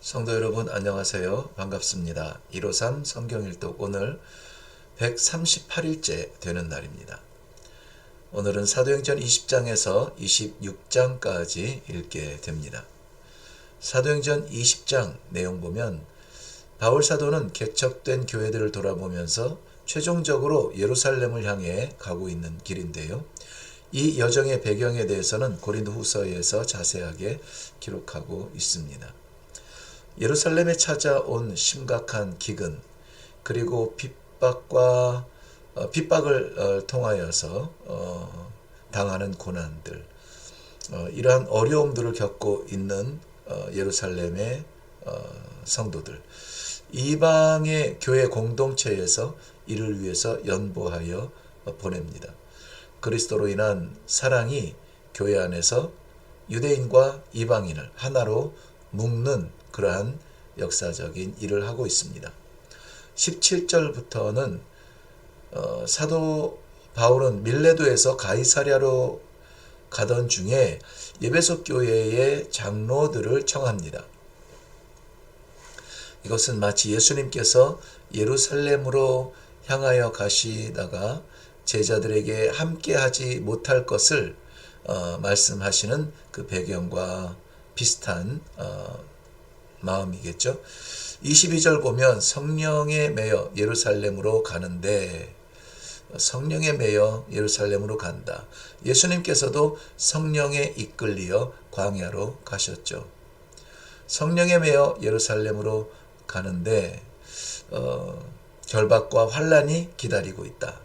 성도 여러분 안녕하세요. 반갑습니다. 153 성경일독 오늘 138일째 되는 날입니다. 오늘은 사도행전 20장에서 26장까지 읽게 됩니다. 사도행전 20장 내용 보면 바울 사도는 개척된 교회들을 돌아보면서 최종적으로 예루살렘을 향해 가고 있는 길인데요. 이 여정의 배경에 대해서는 고린도후서에서 자세하게 기록하고 있습니다. 예루살렘에 찾아온 심각한 기근 그리고 핍박을 통하여서 당하는 고난들 이러한 어려움들을 겪고 있는 예루살렘의 성도들 이방의 교회 공동체에서 이를 위해서 연보하여 보냅니다. 그리스도로 인한 사랑이 교회 안에서 유대인과 이방인을 하나로 묶는 그러한 역사적인 일을 하고 있습니다. 17절부터는 사도 바울은 밀레도에서 가이사랴로 가던 중에 에베소 교회의 장로들을 청합니다. 이것은 마치 예수님께서 예루살렘으로 향하여 가시다가 제자들에게 함께하지 못할 것을 말씀하시는 그 배경과 비슷한 마음이겠죠. 22절 보면 성령에 매여 예루살렘으로 가는데 성령에 매여 예루살렘으로 간다. 예수님께서도 성령에 이끌리어 광야로 가셨죠. 성령에 매여 예루살렘으로 가는데 결박과 환란이 기다리고 있다.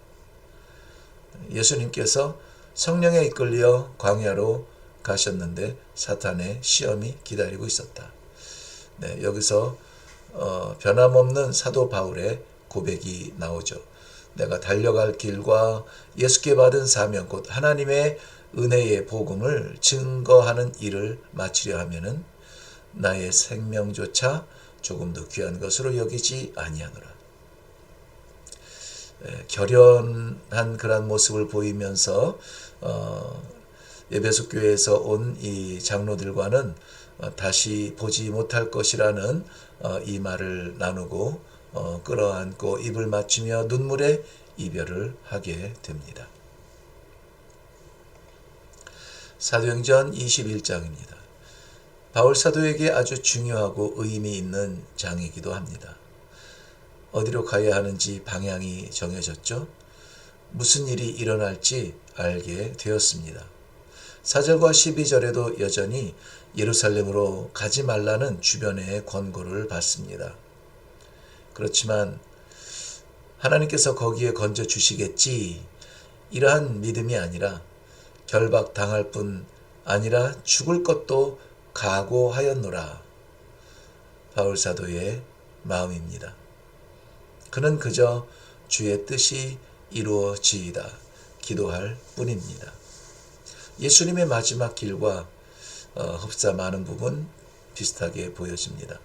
예수님께서 성령에 이끌려 광야로 가셨는데 사탄의 시험이 기다리고 있었다. 네, 여기서 변함없는 사도 바울의 고백이 나오죠. 내가 달려갈 길과 예수께 받은 사명 곧 하나님의 은혜의 복음을 증거하는 일을 마치려 하면은 나의 생명조차 조금 더 귀한 것으로 여기지 아니하노라. 결연한 그런 모습을 보이면서 에베소 교회에서 온 이 장로들과는 다시 보지 못할 것이라는 이 말을 나누고 끌어안고 입을 맞추며 눈물의 이별을 하게 됩니다. 사도행전 21장입니다. 바울 사도에게 아주 중요하고 의미 있는 장이기도 합니다. 어디로 가야 하는지 방향이 정해졌죠. 무슨 일이 일어날지 알게 되었습니다. 4절과 12절에도 여전히 예루살렘으로 가지 말라는 주변의 권고를 받습니다. 그렇지만 하나님께서 거기에 건져 주시겠지 이러한 믿음이 아니라 결박 당할 뿐 아니라 죽을 것도 각오하였노라. 바울 사도의 마음입니다. 그는 그저 주의 뜻이 이루어지이다 기도할 뿐입니다. 예수님의 마지막 길과 흡사 많은 부분 비슷하게 보여집니다.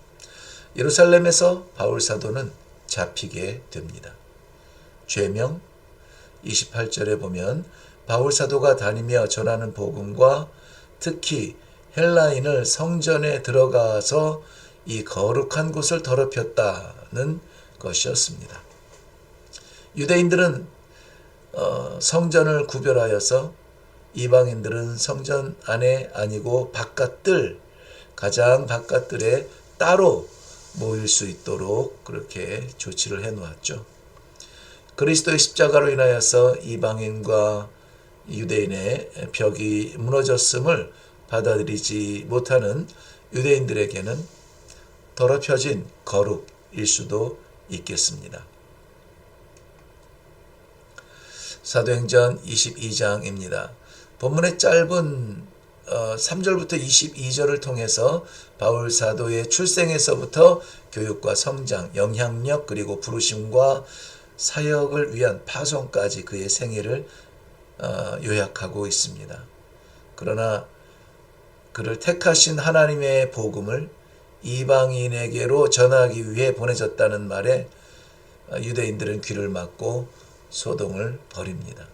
예루살렘에서 바울 사도는 잡히게 됩니다. 죄명 28절에 보면 바울 사도가 다니며 전하는 복음과 특히 헬라인을 성전에 들어가서 이 거룩한 곳을 더럽혔다는 것이었습니다. 유대인들은 성전을 구별하여서 이방인들은 성전 안에 아니고 바깥들 가장 바깥들에 따로 모일 수 있도록 그렇게 조치를 해 놓았죠. 그리스도의 십자가로 인하여서 이방인과 유대인의 벽이 무너졌음을 받아들이지 못하는 유대인들에게는 더럽혀진 거룩일 수도 있겠습니다. 사도행전 22장입니다. 본문의 짧은 3절부터 22절을 통해서 바울 사도의 출생에서부터 교육과 성장, 영향력 그리고 부르심과 사역을 위한 파송까지 그의 생애를 요약하고 있습니다. 그러나 그를 택하신 하나님의 복음을 이방인에게로 전하기 위해 보내졌다는 말에 유대인들은 귀를 막고 소동을 벌입니다.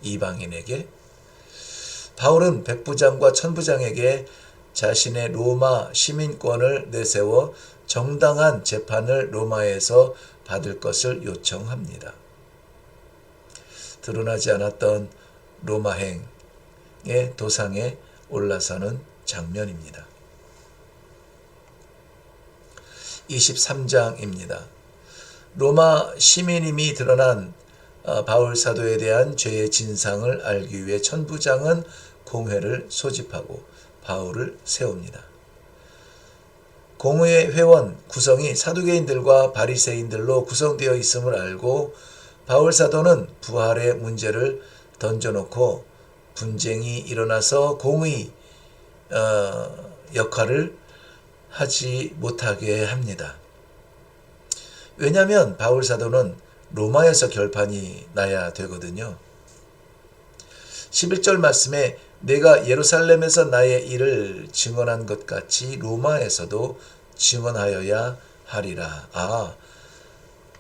이방인에게 바울은 백부장과 천부장에게 자신의 로마 시민권을 내세워 정당한 재판을 로마에서 받을 것을 요청합니다. 드러나지 않았던 로마행의 도상에 올라서는 장면입니다. 23장입니다. 로마 시민임이 드러난 바울 사도에 대한 죄의 진상을 알기 위해 천부장은 공회를 소집하고 바울을 세웁니다. 공회 회원 구성이 사두개인들과 바리새인들로 구성되어 있음을 알고 바울 사도는 부활의 문제를 던져놓고 분쟁이 일어나서 공의 역할을 하지 못하게 합니다. 왜냐하면 바울 사도는 로마에서 결판이 나야 되거든요. 11절 말씀에 내가 예루살렘에서 나의 일을 증언한 것 같이 로마에서도 증언하여야 하리라.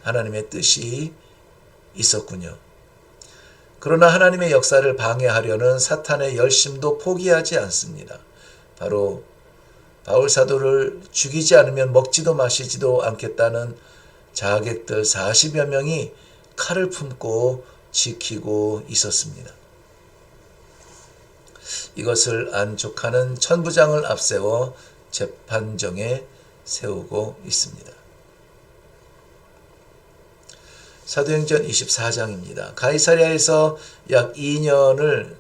하나님의 뜻이 있었군요. 그러나 하나님의 역사를 방해하려는 사탄의 열심도 포기하지 않습니다. 바로 바울 사도를 죽이지 않으면 먹지도 마시지도 않겠다는 자객들 40여 명이 칼을 품고 지키고 있었습니다. 이것을 안 족하는 천부장을 앞세워 재판정에 세우고 있습니다. 사도행전 24장입니다. 가이사랴에서 약 2년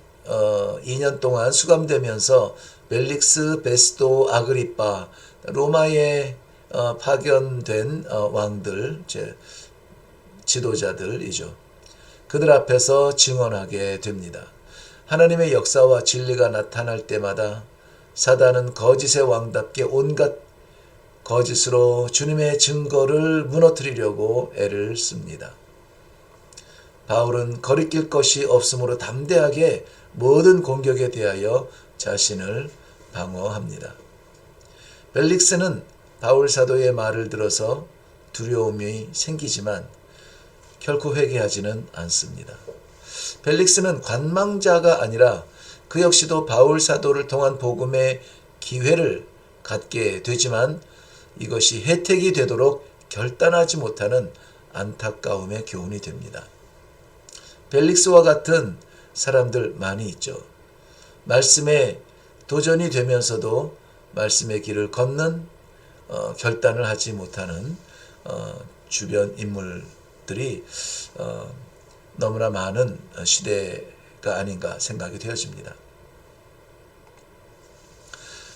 동안 수감되면서 벨릭스, 베스도, 아그리빠, 로마에 파견된 왕들, 지도자들이죠. 그들 앞에서 증언하게 됩니다. 하나님의 역사와 진리가 나타날 때마다 사단은 거짓의 왕답게 온갖 거짓으로 주님의 증거를 무너뜨리려고 애를 씁니다. 바울은 거리낄 것이 없으므로 담대하게 모든 공격에 대하여 자신을 방어합니다. 벨릭스는 바울 사도의 말을 들어서 두려움이 생기지만 결코 회개하지는 않습니다. 벨릭스는 관망자가 아니라 그 역시도 바울 사도를 통한 복음의 기회를 갖게 되지만 이것이 혜택이 되도록 결단하지 못하는 안타까움의 교훈이 됩니다. 벨릭스와 같은 사람들 많이 있죠. 말씀에 도전이 되면서도 말씀의 길을 걷는 결단을 하지 못하는 주변 인물들이 너무나 많은 시대가 아닌가 생각이 되어집니다.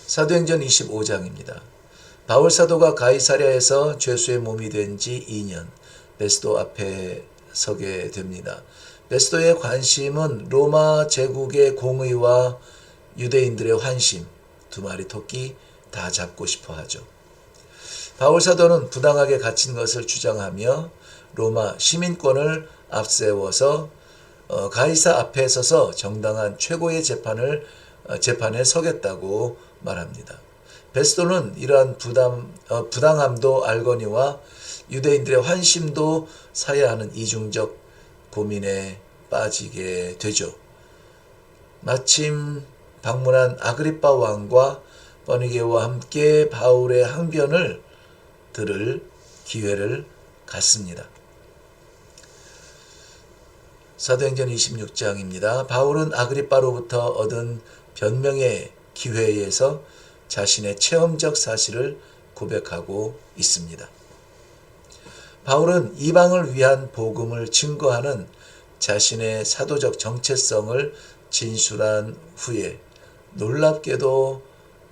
사도행전 25장입니다. 바울 사도가 가이사랴에서 죄수의 몸이 된 지 2년 베스도 앞에 서게 됩니다. 베스도의 관심은 로마 제국의 공의와 유대인들의 환심, 두 마리 토끼 다 잡고 싶어 하죠. 바울 사도는 부당하게 갇힌 것을 주장하며 로마 시민권을 앞세워서 가이사 앞에 서서 정당한 최고의 재판에 서겠다고 말합니다. 베스도는 이러한 부당함도 알거니와 유대인들의 환심도 사야 하는 이중적 고민에 빠지게 되죠. 마침 방문한 아그리빠 왕과 버니게와 함께 바울의 항변을 들을 기회를 갖습니다. 사도행전 26장입니다. 바울은 아그리빠로부터 얻은 변명의 기회에서 자신의 체험적 사실을 고백하고 있습니다. 바울은 이방을 위한 복음을 증거하는 자신의 사도적 정체성을 진술한 후에 놀랍게도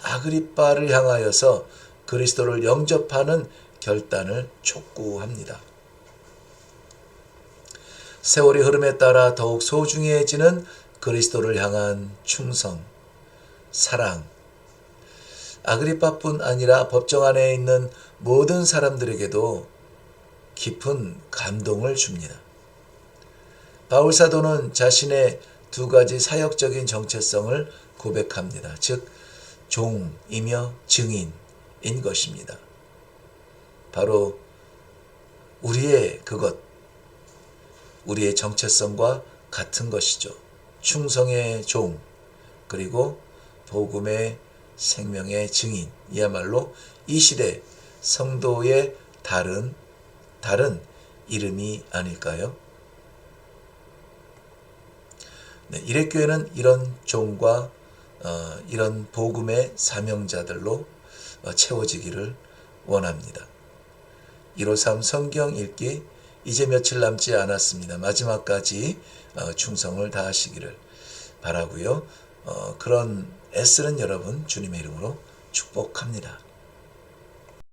아그리빠를 향하여서 그리스도를 영접하는 결단을 촉구합니다. 세월의 흐름에 따라 더욱 소중해지는 그리스도를 향한 충성, 사랑, 아그리빠뿐 아니라 법정 안에 있는 모든 사람들에게도 깊은 감동을 줍니다. 바울 사도는 자신의 두 가지 사역적인 정체성을 고백합니다. 즉 종이며 증인인 것입니다. 바로 우리의 정체성과 같은 것이죠. 충성의 종, 그리고 복음의 생명의 증인이야말로 이 시대 성도의 다른 이름이 아닐까요? 네, 일회교회는 이런 종과 이런 복음의 사명자들로 채워지기를 원합니다. 153 성경 읽기 이제 며칠 남지 않았습니다. 마지막까지 충성을 다하시기를 바라고요. 그런 애쓰는 여러분 주님의 이름으로 축복합니다.